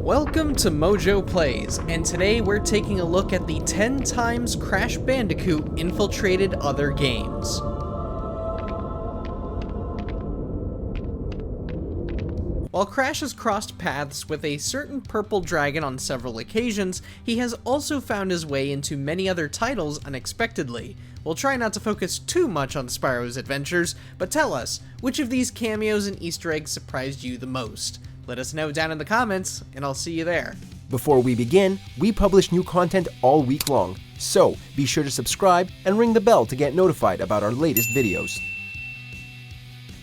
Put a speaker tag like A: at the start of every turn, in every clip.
A: Welcome to MojoPlays, and today we're taking a look at the 10 times Crash Bandicoot infiltrated other games. While Crash has crossed paths with a certain purple dragon on several occasions, he has also found his way into many other titles unexpectedly. We'll try not to focus too much on Spyro's adventures, but tell us, which of these cameos and Easter eggs surprised you the most? Let us know down in the comments, and I'll see you there.
B: Before we begin, we publish new content all week long, so be sure to subscribe and ring the bell to get notified about our latest videos.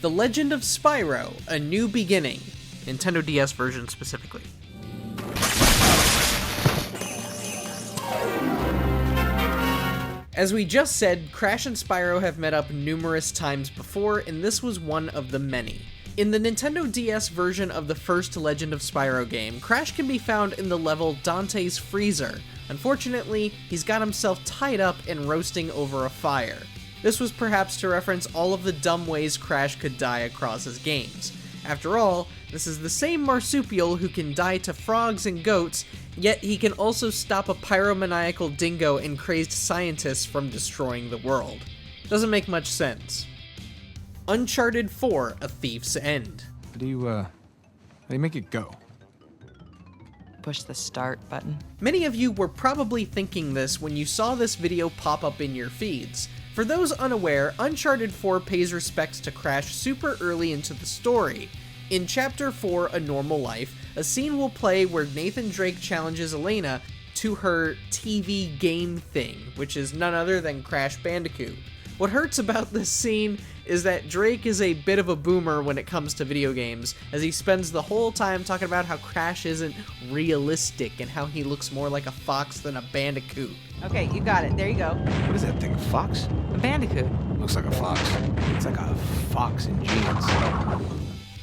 A: The Legend of Spyro, A New Beginning. Nintendo DS version specifically. As we just said, Crash and Spyro have met up numerous times before, and this was one of the many. In the Nintendo DS version of the first Legend of Spyro game, Crash can be found in the level Dante's Freezer. Unfortunately, he's got himself tied up and roasting over a fire. This was perhaps to reference all of the dumb ways Crash could die across his games. After all, this is the same marsupial who can die to frogs and goats, yet he can also stop a pyromaniacal dingo and crazed scientists from destroying the world. Doesn't make much sense. Uncharted 4: A Thief's End.
C: How do you make it go?
D: Push the start button.
A: Many of you were probably thinking this when you saw this video pop up in your feeds. For those unaware, Uncharted 4 pays respects to Crash super early into the story. In Chapter 4, A Normal Life, a scene will play where Nathan Drake challenges Elena to her TV game thing, which is none other than Crash Bandicoot. What hurts about this scene is that Drake is a bit of a boomer when it comes to video games, as he spends the whole time talking about how Crash isn't realistic and how he looks more like a fox than a bandicoot.
D: Okay, you got it. There you go.
C: What is that thing, a fox?
D: A bandicoot.
C: Looks like a fox. It's like a fox in jeans.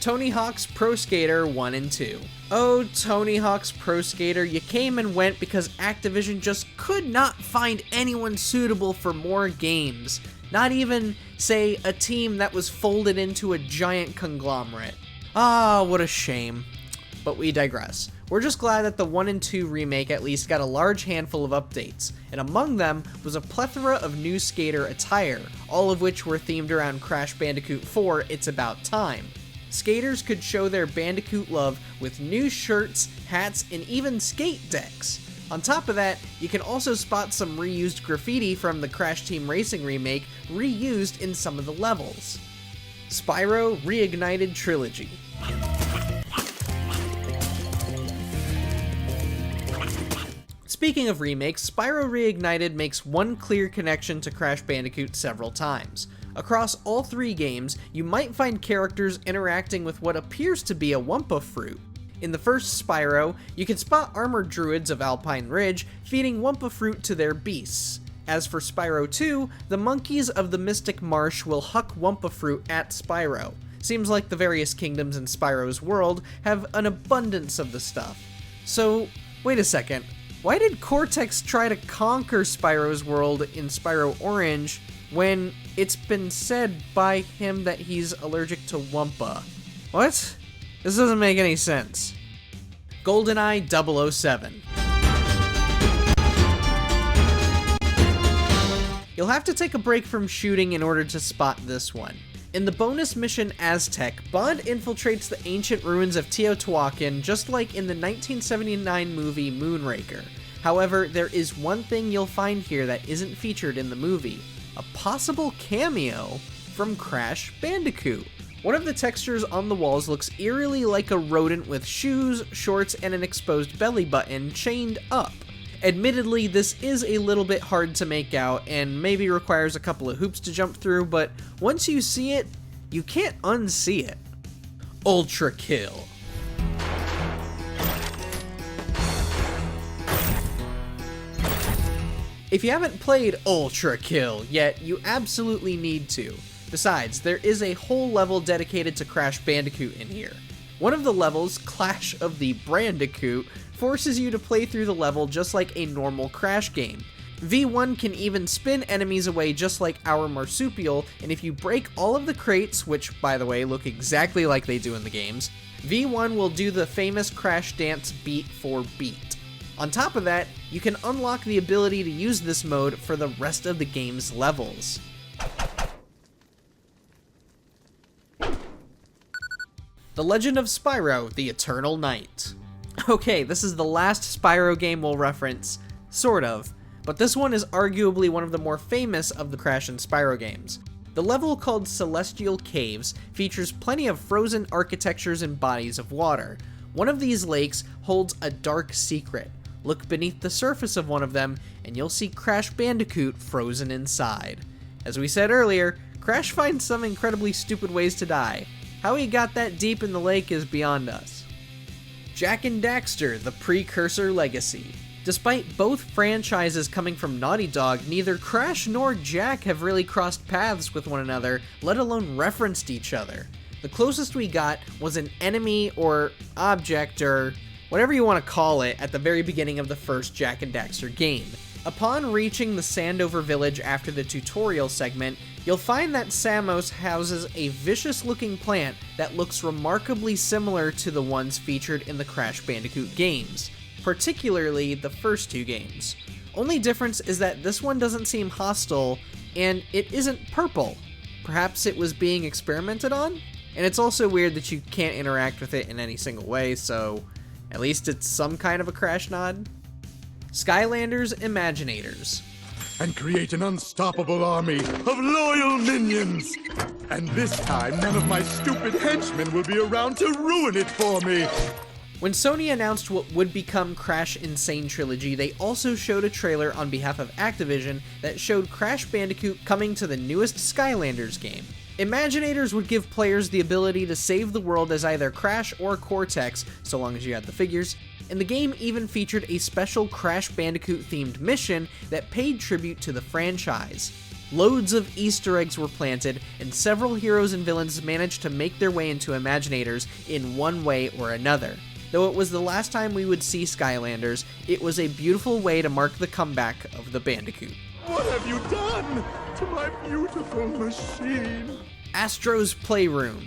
A: Tony Hawk's Pro Skater 1 and 2. Oh, Tony Hawk's Pro Skater, you came and went because Activision just could not find anyone suitable for more games. Not even, say, a team that was folded into a giant conglomerate. Ah, what a shame. But we digress. We're just glad that the 1 and 2 remake at least got a large handful of updates, and among them was a plethora of new skater attire, all of which were themed around Crash Bandicoot 4: It's About Time. Skaters could show their Bandicoot love with new shirts, hats, and even skate decks. On top of that, you can also spot some reused graffiti from the Crash Team Racing remake reused in some of the levels. Spyro Reignited Trilogy. Speaking of remakes, Spyro Reignited makes one clear connection to Crash Bandicoot several times. Across all three games, you might find characters interacting with what appears to be a Wumpa fruit. In the first Spyro, you can spot armored druids of Alpine Ridge feeding Wumpa fruit to their beasts. As for Spyro 2, the monkeys of the Mystic Marsh will huck Wumpa fruit at Spyro. Seems like the various kingdoms in Spyro's world have an abundance of the stuff. So, wait a second. Why did Cortex try to conquer Spyro's world in Spyro Orange when it's been said by him that he's allergic to Wumpa? What? This doesn't make any sense. GoldenEye 007. You'll have to take a break from shooting in order to spot this one. In the bonus mission Aztec, Bond infiltrates the ancient ruins of Teotihuacan just like in the 1979 movie Moonraker. However, there is one thing you'll find here that isn't featured in the movie: a possible cameo from Crash Bandicoot. One of the textures on the walls looks eerily like a rodent with shoes, shorts, and an exposed belly button chained up. Admittedly, this is a little bit hard to make out and maybe requires a couple of hoops to jump through, but once you see it, you can't unsee it. Ultra Kill. If you haven't played Ultra Kill yet, you absolutely need to. Besides, there is a whole level dedicated to Crash Bandicoot in here. One of the levels, Clash of the Brandicoot, forces you to play through the level just like a normal Crash game. V1 can even spin enemies away just like our marsupial, and if you break all of the crates, which by the way look exactly like they do in the games, V1 will do the famous crash dance beat for beat. On top of that, you can unlock the ability to use this mode for the rest of the game's levels. The Legend of Spyro: The Eternal Night. Okay, this is the last Spyro game we'll reference, sort of, but this one is arguably one of the more famous of the Crash and Spyro games. The level, called Celestial Caves, features plenty of frozen architectures and bodies of water. One of these lakes holds a dark secret. Look beneath the surface of one of them, and you'll see Crash Bandicoot frozen inside. As we said earlier, Crash finds some incredibly stupid ways to die. How he got that deep in the lake is beyond us. Jak Daxter: The Precursor Legacy. Despite both franchises coming from Naughty Dog, neither Crash nor Jak have really crossed paths with one another, let alone referenced each other. The closest we got was an enemy or object or whatever you want to call it at the very beginning of the first Jak and Daxter game. Upon reaching the Sandover village after the tutorial segment, you'll find that Samos houses a vicious-looking plant that looks remarkably similar to the ones featured in the Crash Bandicoot games, particularly the first two games. Only difference is that this one doesn't seem hostile, and it isn't purple. Perhaps it was being experimented on? And it's also weird that you can't interact with it in any single way, so at least it's some kind of a Crash nod. Skylanders Imaginators.
E: And create an unstoppable army of loyal minions. And this time, none of my stupid henchmen will be around to ruin it for me.
A: When Sony announced what would become Crash Insane Trilogy, they also showed a trailer on behalf of Activision that showed Crash Bandicoot coming to the newest Skylanders game. Imaginators would give players the ability to save the world as either Crash or Cortex, so long as you had the figures, and the game even featured a special Crash Bandicoot-themed mission that paid tribute to the franchise. Loads of Easter eggs were planted, and several heroes and villains managed to make their way into Imaginators in one way or another. Though it was the last time we would see Skylanders, it was a beautiful way to mark the comeback of the Bandicoot.
E: What have you done to my beautiful machine?
A: Astro's Playroom.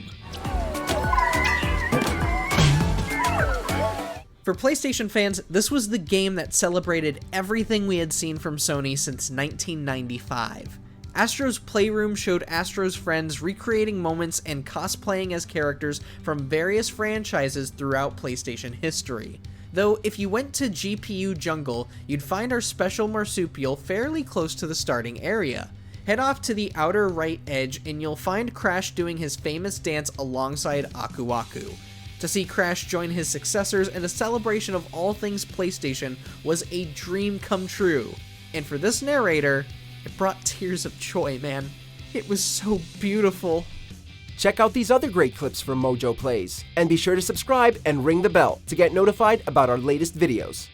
A: For PlayStation fans, this was the game that celebrated everything we had seen from Sony since 1995. Astro's Playroom showed Astro's friends recreating moments and cosplaying as characters from various franchises throughout PlayStation history. Though, if you went to GPU Jungle, you'd find our special marsupial fairly close to the starting area. Head off to the outer right edge and you'll find Crash doing his famous dance alongside Aku Aku. To see Crash join his successors in a celebration of all things PlayStation was a dream come true. And for this narrator, it brought tears of joy, man. It was so beautiful.
B: Check out these other great clips from MojoPlays, and be sure to subscribe and ring the bell to get notified about our latest videos.